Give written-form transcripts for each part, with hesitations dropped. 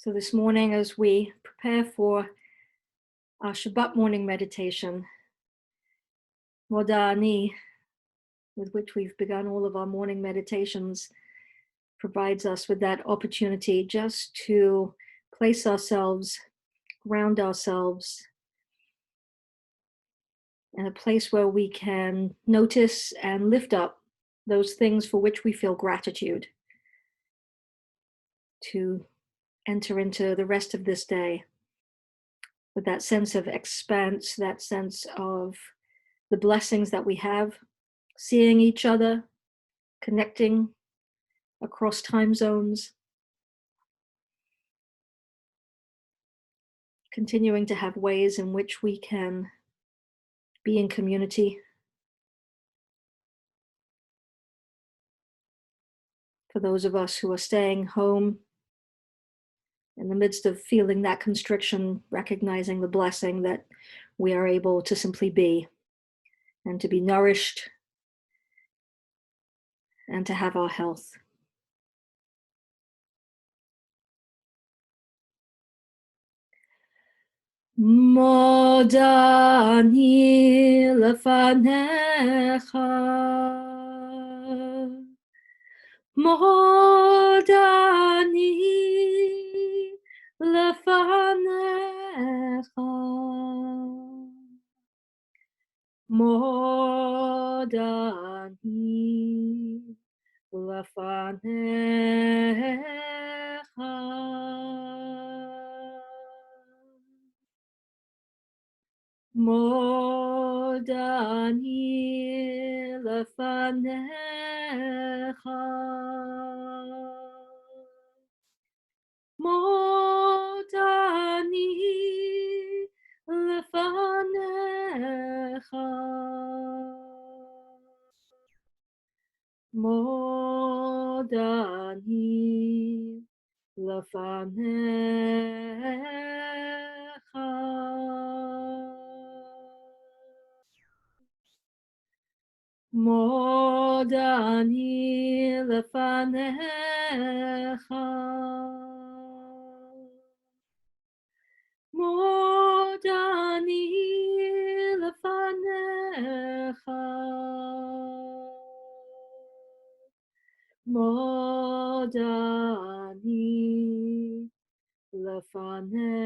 So this morning, as we prepare for our Shabbat morning meditation, Moda'ani, with which we've begun all of our morning meditations, provides us with that opportunity just to place ourselves, ground ourselves in a place where we can notice and lift up those things for which we feel gratitude, to enter into the rest of this day with that sense of expanse, that sense of the blessings that we have, seeing each other, connecting across time zones, continuing to have ways in which we can be in community. For those of us who are staying home, in the midst of feeling that constriction, recognizing the blessing that we are able to simply be and to be nourished and to have our health. Modani lefanecha, Modani lefanecha, Modani lefanecha, Modani lefanecha, Modani lefanecha, Modani lefanecha, Modani lefanecha, Modani lefanecha, Modani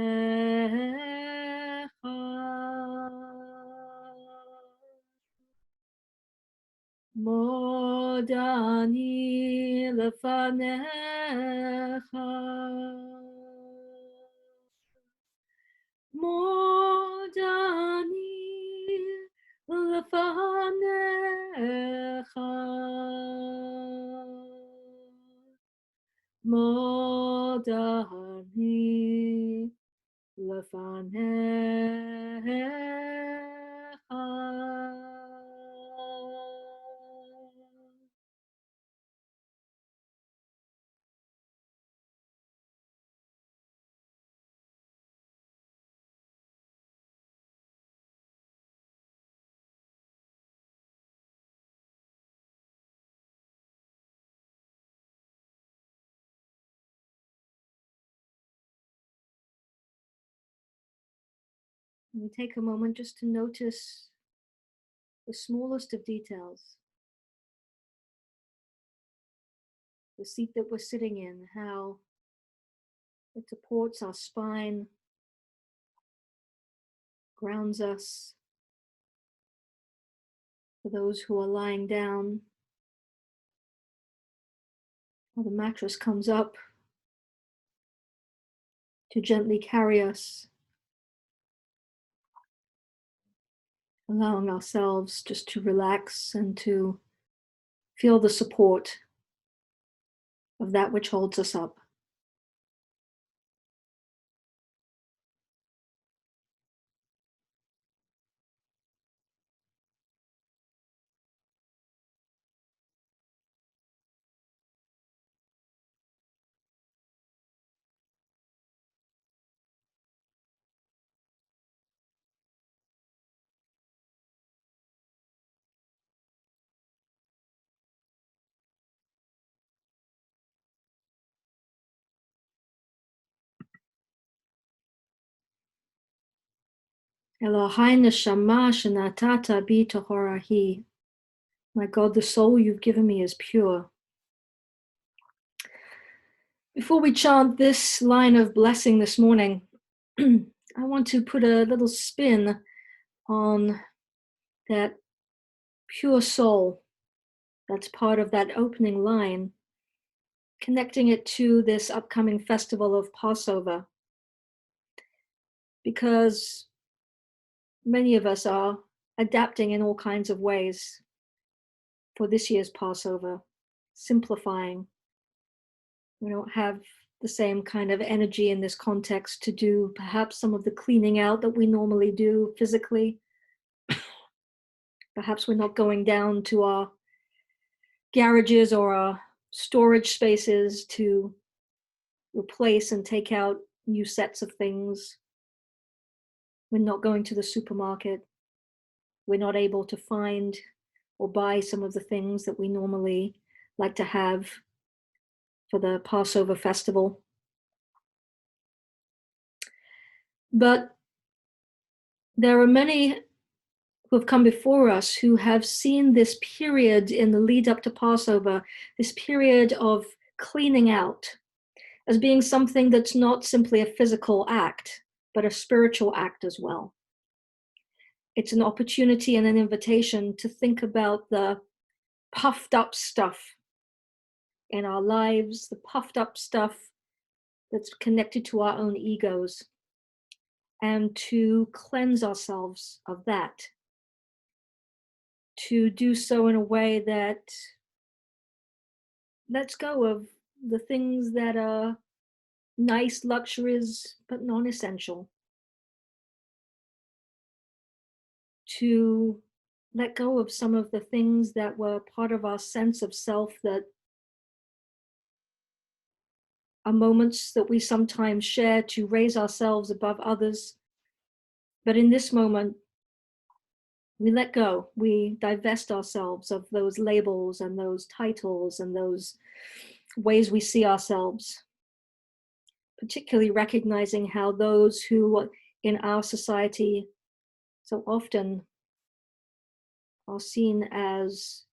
lefanecha, Modani lefanecha, Modani lefanecha, Modani lefanecha. We take a moment just to notice the smallest of details. The seat that we're sitting in, how it supports our spine, grounds us. For those who are lying down, how the mattress comes up to gently carry us, allowing ourselves just to relax and to feel the support of that which holds us up. Elohai neshama shenatata bi tohorahi. My God, the soul you've given me is pure. Before we chant this line of blessing this morning, I want to put a little spin on that pure soul that's part of that opening line, connecting it to this upcoming festival of Passover. Because many of us are adapting in all kinds of ways for this year's Passover, simplifying. We don't have the same kind of energy in this context to do perhaps some of the cleaning out that we normally do physically. Perhaps we're not going down to our garages or our storage spaces to replace and take out new sets of things. We're not going to the supermarket. We're not able to find or buy some of the things that we normally like to have for the Passover festival. But there are many who have come before us who have seen this period in the lead up to Passover, this period of cleaning out, as being something that's not simply a physical act, but a spiritual act as well. It's an opportunity and an invitation to think about the puffed up stuff in our lives, the puffed up stuff that's connected to our own egos, and to cleanse ourselves of that. To do so in a way that lets go of the things that are nice luxuries but non-essential. To let go of some of the things that were part of our sense of self that are moments that we sometimes share to raise ourselves above others. But in this moment, we let go. We divest ourselves of those labels and those titles and those ways we see ourselves, particularly recognizing how those who in our society so often are seen as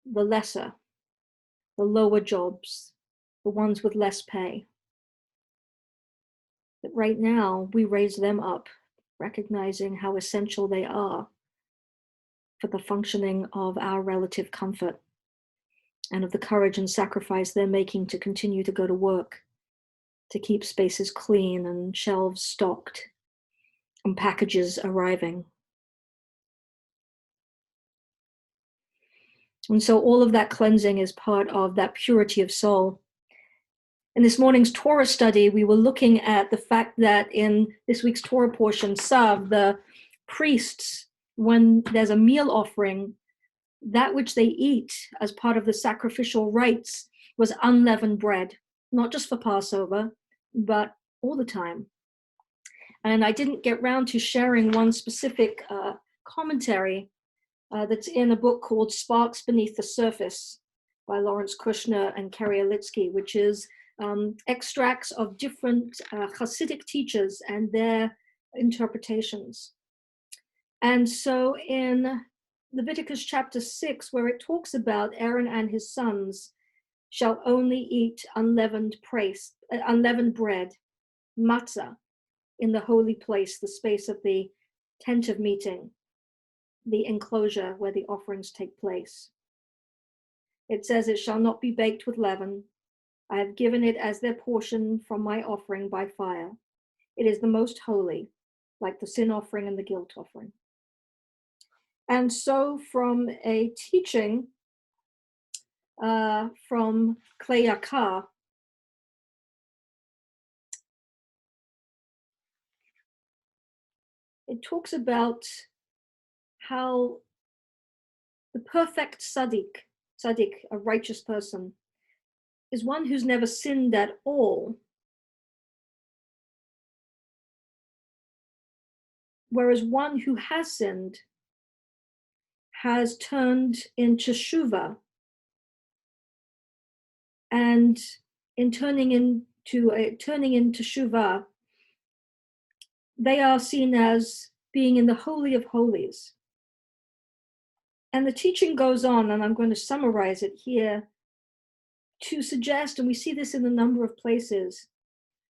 the lesser, the lower jobs, the ones with less pay. But right now, we raise them up, recognizing how essential they are for the functioning of our relative comfort and of the courage and sacrifice they're making to continue to go to work, to keep spaces clean and shelves stocked and packages arriving. And so all of that cleansing is part of that purity of soul. In this morning's Torah study, we were looking at the fact that in this week's Torah portion, Sav, the priests, when there's a meal offering, that which they eat as part of the sacrificial rites was unleavened bread, not just for Passover, but all the time. And I didn't get round to sharing one specific commentary that's in a book called Sparks Beneath the Surface by Lawrence Kushner and Kerry Alitsky, which is extracts of different Hasidic teachers and their interpretations. And so in Leviticus chapter 6, where it talks about Aaron and his sons shall only eat unleavened bread, matzah, in the holy place, the space of the tent of meeting, the enclosure where the offerings take place. It says, it shall not be baked with leaven. I have given it as their portion from my offering by fire. It is the most holy, like the sin offering and the guilt offering. And so from a teaching from Klei Yakar, it talks about how the perfect tzaddik, a righteous person, is one who's never sinned at all, whereas one who has sinned has turned into teshuva, and in turning into teshuva, they are seen as being in the Holy of Holies. And the teaching goes on, and I'm going to summarize it here, to suggest, and we see this in a number of places,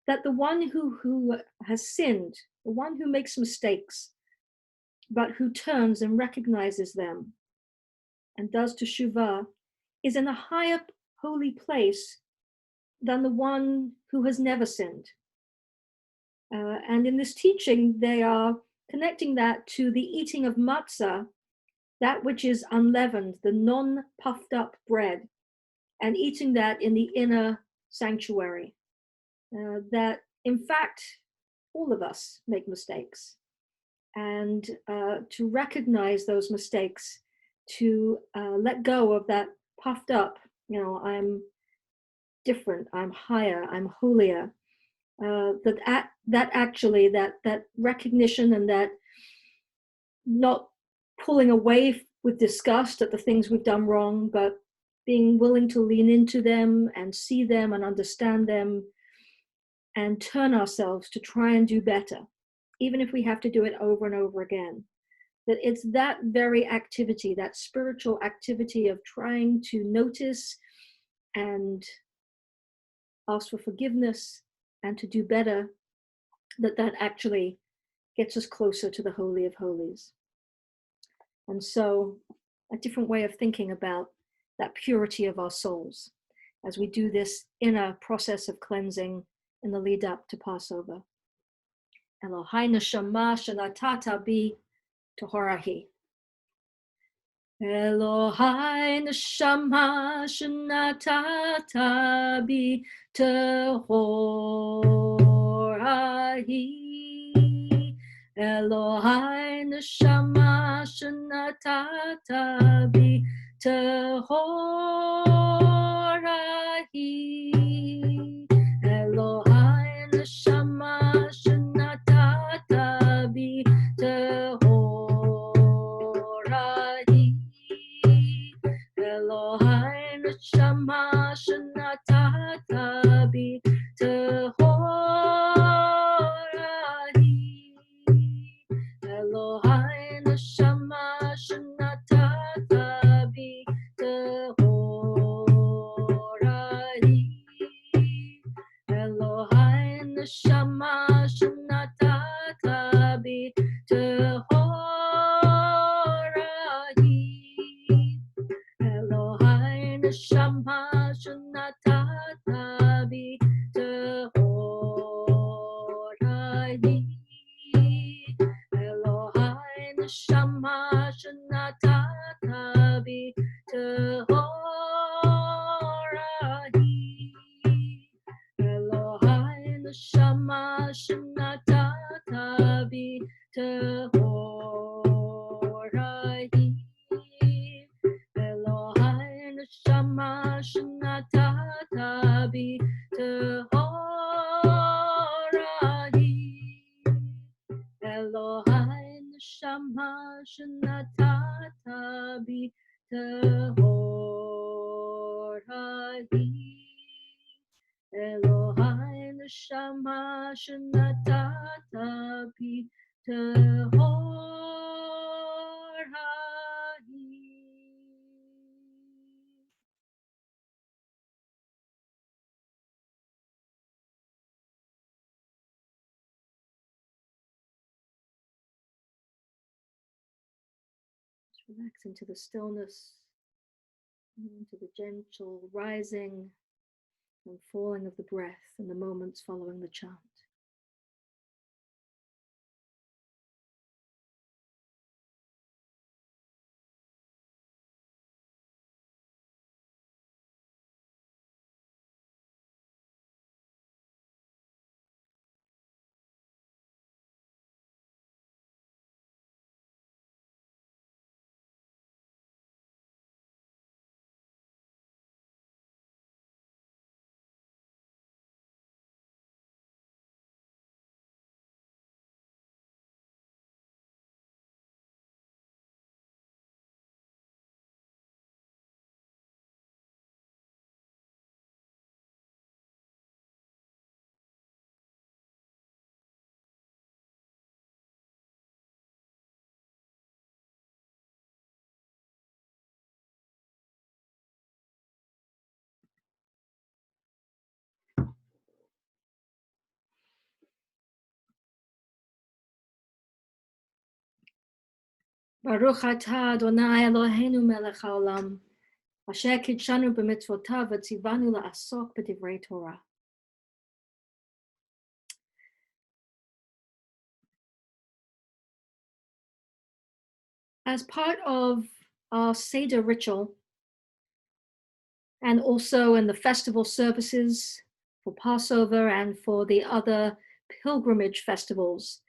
that the one who has sinned, the one who makes mistakes, but who turns and recognizes them and does teshuvah, is in a higher holy place than the one who has never sinned. And in this teaching, they are connecting that to the eating of matzah, that which is unleavened, the non-puffed up bread, and eating that in the inner sanctuary. That, in fact, all of us make mistakes. And to recognize those mistakes, to let go of that puffed up, I'm different, I'm higher, I'm holier. That recognition, and that not pulling away with disgust at the things we've done wrong, but being willing to lean into them and see them and understand them and turn ourselves to try and do better, even if we have to do it over and over again. That it's that very activity, that spiritual activity of trying to notice and ask for forgiveness and to do better, that actually gets us closer to the Holy of Holies. And so a different way of thinking about that purity of our souls as we do this inner process of cleansing in the lead up to Passover. Elohai neshama shenatata bi tohorahi. Elohai neshama shenatata bi tohorahi. Elohai neshama shenatata bi tohorahi. Elohai neshama shenatata bi tohorahi. Elohai neshama shenatata bi tohorahi. Elohai neshama shenatata bi tohorahi. Elohai neshama shenatata bi tohorahi. Elohai neshama shenatata bi tohorahi. Elohai neshama shenatata bi tohorahi. Elohai neshama shenatata bi tohorahi. Elohai neshama shenatata bi tohorahi. Elohai neshama shenatata bi tohorahi. Elohai neshama shenatata bi tohorahi. Just relax into the stillness, into the gentle rising and falling of the breath in the moments following the chant. Baruch atah Adonai Eloheinu melech haolam, asher kidshanu b'mitzvotav v'tzivanu la'asok b'divrei Torah. As part of our Seder ritual, and also in the festival services for Passover and for the other pilgrimage festivals,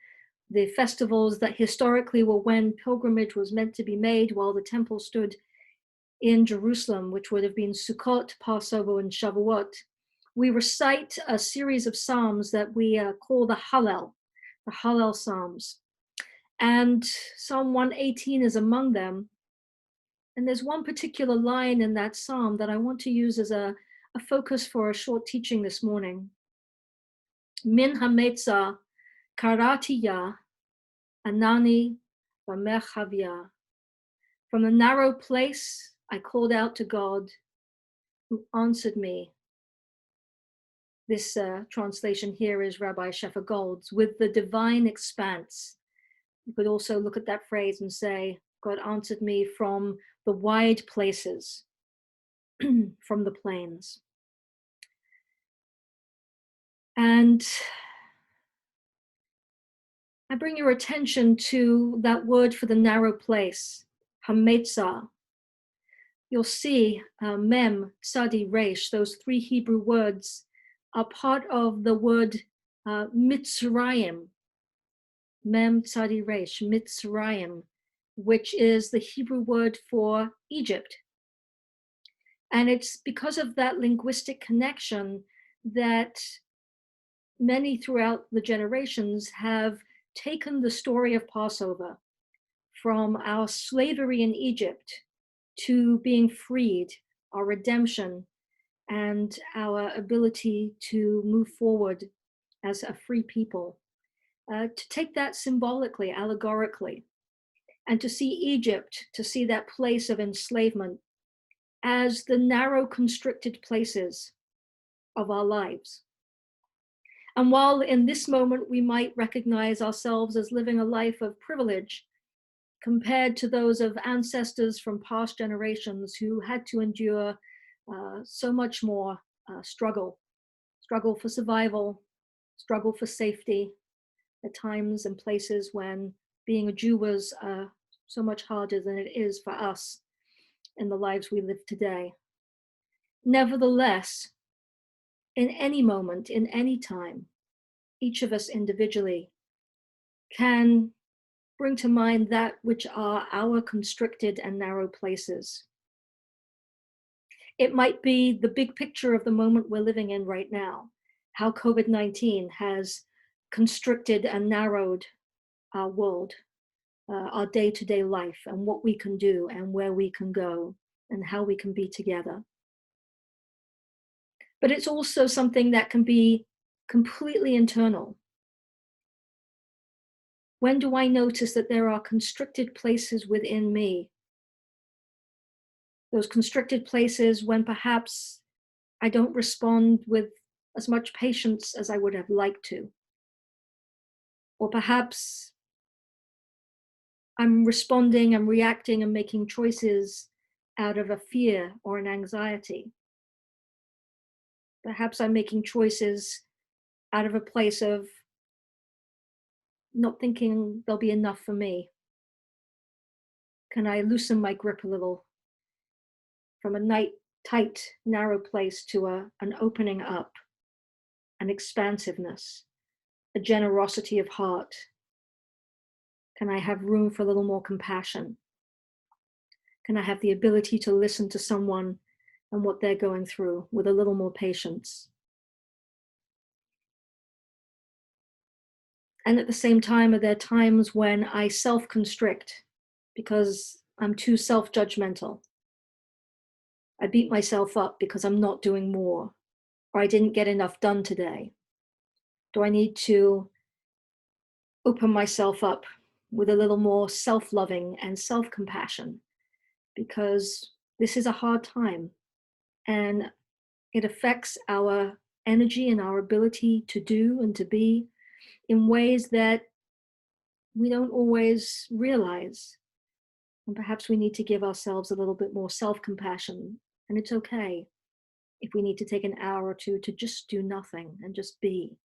the festivals that historically were when pilgrimage was meant to be made while the temple stood in Jerusalem, which would have been Sukkot, Passover, and Shavuot, we recite a series of psalms that we call the Hallel Psalms. And Psalm 118 is among them. And there's one particular line in that psalm that I want to use as a focus for a short teaching this morning. Min hametza karati ya anani v'merchavya. From the narrow place, I called out to God, who answered me. This translation here is Rabbi Shefa Gold's, with the divine expanse. You could also look at that phrase and say, God answered me from the wide places, from the plains. And I bring your attention to that word for the narrow place, hametza. You'll see mem, tzadi, resh, those three Hebrew words are part of the word Mitzrayim, mem, tzadi, resh, Mitzrayim, which is the Hebrew word for Egypt. And it's because of that linguistic connection that many throughout the generations have taken the story of Passover from our slavery in Egypt to being freed, our redemption, and our ability to move forward as a free people. To take that symbolically, allegorically, and to see Egypt, to see that place of enslavement as the narrow, constricted places of our lives. And while in this moment we might recognize ourselves as living a life of privilege compared to those of ancestors from past generations who had to endure so much more struggle for survival, struggle for safety, at times and places when being a Jew was so much harder than it is for us in the lives we live today. Nevertheless, in any moment, in any time, each of us individually can bring to mind that which are our constricted and narrow places. It might be the big picture of the moment we're living in right now, how COVID-19 has constricted and narrowed our world, our day-to-day life, and what we can do and where we can go and how we can be together. But it's also something that can be completely internal. When do I notice that there are constricted places within me? Those constricted places when perhaps I don't respond with as much patience as I would have liked to. Or perhaps I'm responding, I'm reacting, and making choices out of a fear or an anxiety. Perhaps I'm making choices out of a place of not thinking there'll be enough for me. Can I loosen my grip a little from a tight, narrow place to an opening up, an expansiveness, a generosity of heart? Can I have room for a little more compassion? Can I have the ability to listen to someone and what they're going through with a little more patience? And at the same time, are there times when I self-constrict because I'm too self-judgmental? I beat myself up because I'm not doing more, or I didn't get enough done today. Do I need to open myself up with a little more self-loving and self-compassion? Because this is a hard time and it affects our energy and our ability to do and to be in ways that we don't always realize. And perhaps we need to give ourselves a little bit more self-compassion. And it's okay if we need to take an hour or two to just do nothing and just be,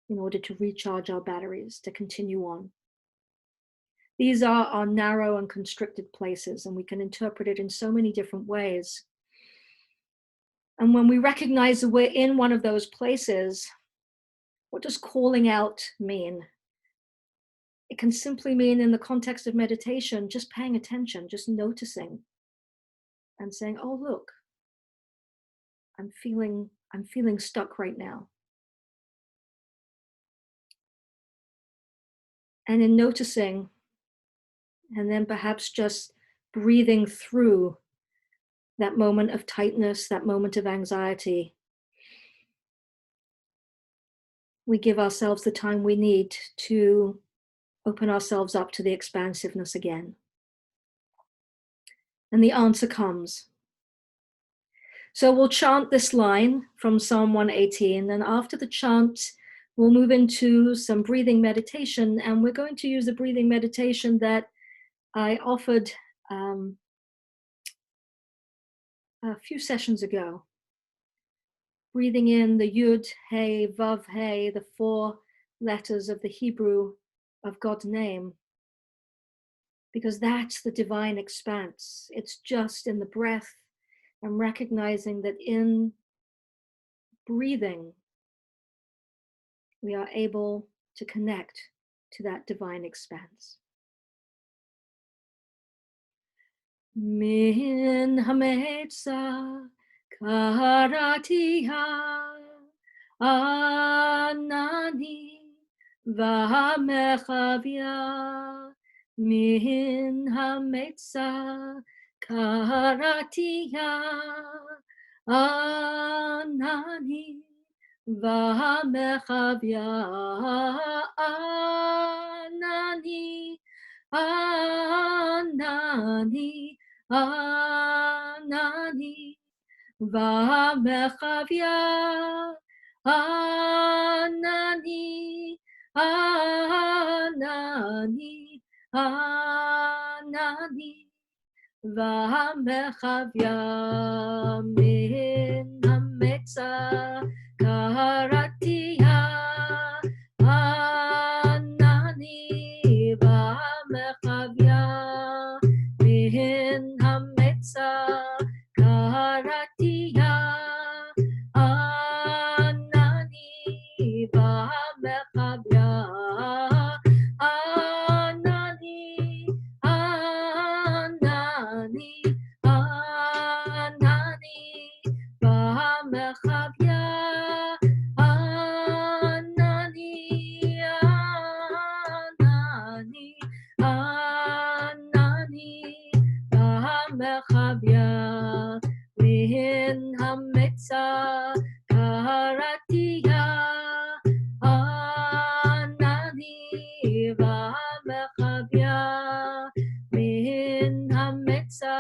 in order to recharge our batteries, to continue on. These are our narrow and constricted places, and we can interpret it in so many different ways. And when we recognize that we're in one of those places, what does calling out mean? It can simply mean, in the context of meditation, just paying attention, just noticing and saying, oh, look, I'm feeling stuck right now. And in noticing, and then perhaps just breathing through that moment of tightness, that moment of anxiety, we give ourselves the time we need to open ourselves up to the expansiveness again. And the answer comes. So we'll chant this line from Psalm 118, and after the chant, we'll move into some breathing meditation, and we're going to use the breathing meditation that I offered a few sessions ago. Breathing in the Yud, Hey, Vav, Hey, the 4 letters of the Hebrew of God's name, because that's the divine expanse. It's just in the breath and recognizing that in breathing, we are able to connect to that divine expanse. Min hametza karatia anani v'hamechavia. Min hametza karatia anani v'hamechavia. Anani, anani, anani, v'hamechavia. Anani, anani, anani, v'hamechavia. Min hametza karatia anani v'hamechavia. Min hametza karatia anani v'hamechavia. Anani, anani, anani v'hamechavia. Anani, anani, anani v'hamechavia. Min hametza karatia anani v'hamechavia. Min hametza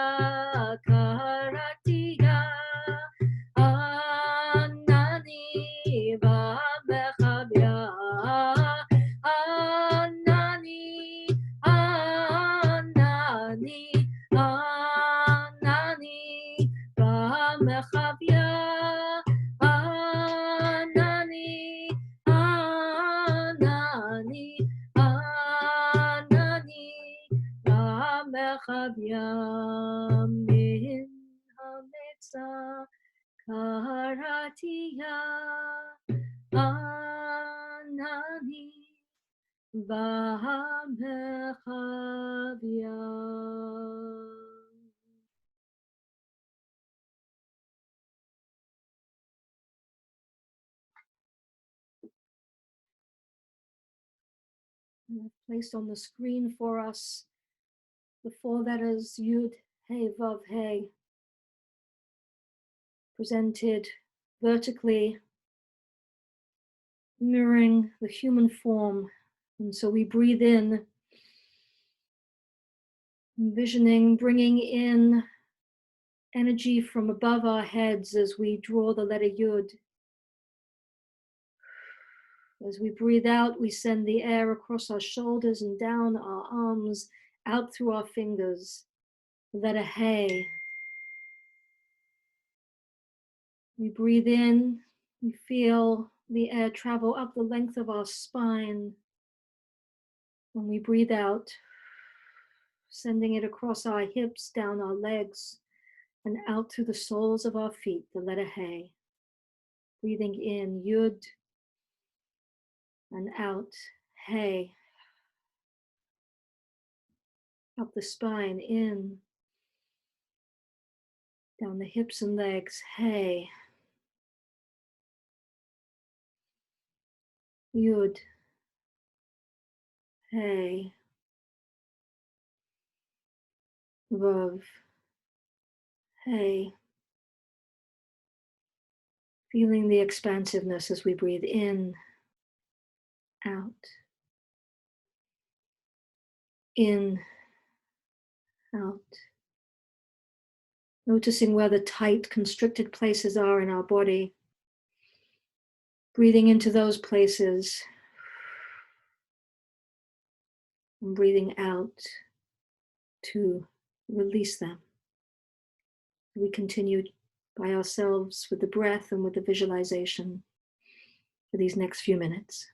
karatia anani v'hamechavia. Anani, anani, anani v'hamechavia. Anani, anani, anani v'hamechavia. Min hametza karatia anani v'hamechavia. I've placed on the screen for us the 4 letters Yud, Hey, Vav, Hey, presented vertically, mirroring the human form. And so we breathe in, envisioning, bringing in energy from above our heads as we draw the letter Yud. As we breathe out, we send the air across our shoulders and down our arms, out through our fingers. letter Hey. We breathe in, we feel the air travel up the length of our spine. When we breathe out, sending it across our hips, down our legs, and out through the soles of our feet, the letter Hey. Breathing in, Yud, and out, Hey. Up the spine, in, down the hips and legs, Hey. Yud, Hey. Vav, Hey. Feeling the expansiveness as we breathe in, out, in, out. Noticing where the tight, constricted places are in our body. Breathing into those places and breathing out to release them. We continue by ourselves with the breath and with the visualization for these next few minutes.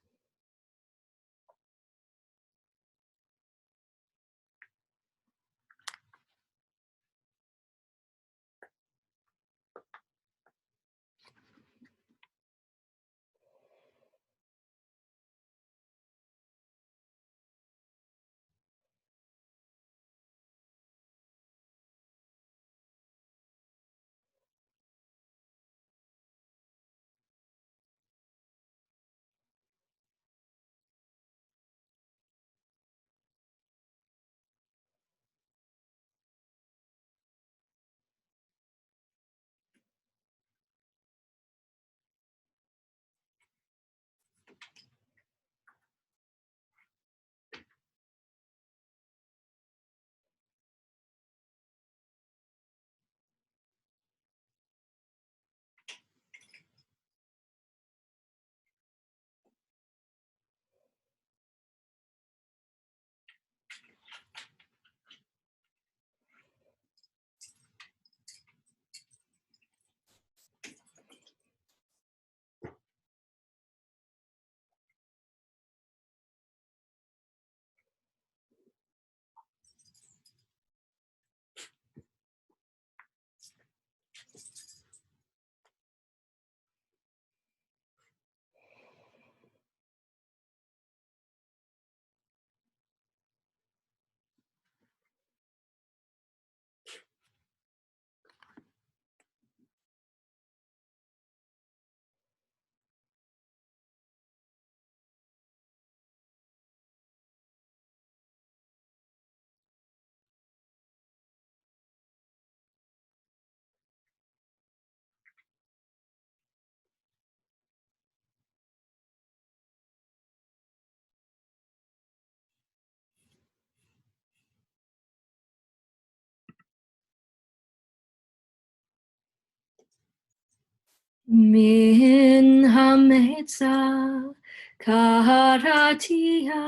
Min hametza karatia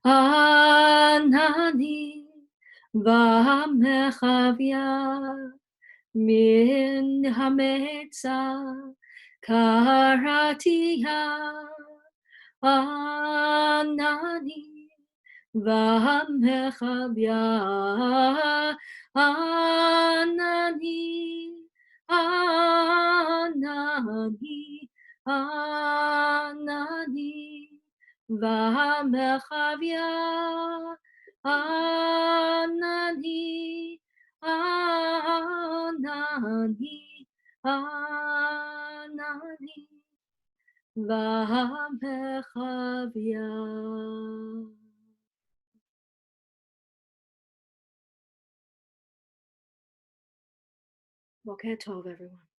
anani v'hamechavya min hametza karatia anani v'hamechavya anani Anani, Anani, V'hamechavya, Anani, Anani, Anani, V'hamechavya. Boker Tov, everyone.